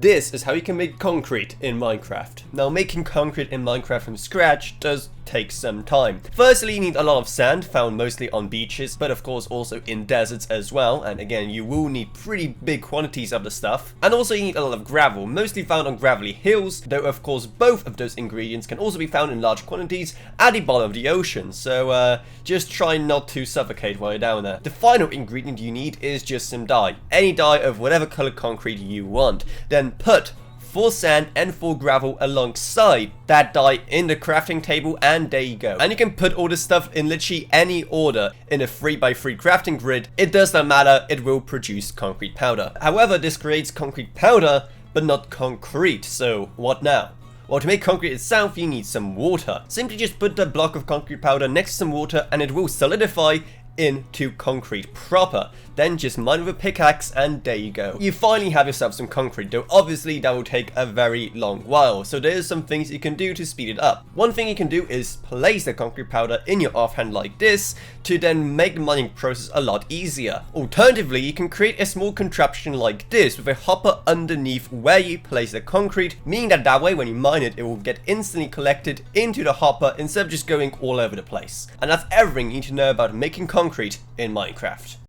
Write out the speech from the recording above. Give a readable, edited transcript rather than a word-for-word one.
This is how you can make concrete in Minecraft. Now, making concrete in Minecraft from scratch does take some time. Firstly, you need a lot of sand, found mostly on beaches, but of course also in deserts as well, and again, you will need pretty big quantities of the stuff. And also you need a lot of gravel, mostly found on gravelly hills, though of course both of those ingredients can also be found in large quantities at the bottom of the ocean, so just try not to suffocate while you're down there. The final ingredient you need is just some dye. Any dye of whatever colored concrete you want. Then put 4 sand and 4 gravel alongside that dye in the crafting table, and there you go. And you can put all this stuff in literally any order in a 3x3 crafting grid. It does not matter, it will produce concrete powder. However, this creates concrete powder but not concrete, so what now? Well, to make concrete itself, you need some water. Simply just put the block of concrete powder next to some water and it will solidify into concrete proper. Then just mine with a pickaxe and there you go. You finally have yourself some concrete, though obviously that will take a very long while, so there's some things you can do to speed it up. One thing you can do is place the concrete powder in your offhand like this to then make the mining process a lot easier. Alternatively, you can create a small contraption like this with a hopper underneath where you place the concrete, meaning that way when you mine it, it will get instantly collected into the hopper instead of just going all over the place. And that's everything you need to know about making concrete in Minecraft.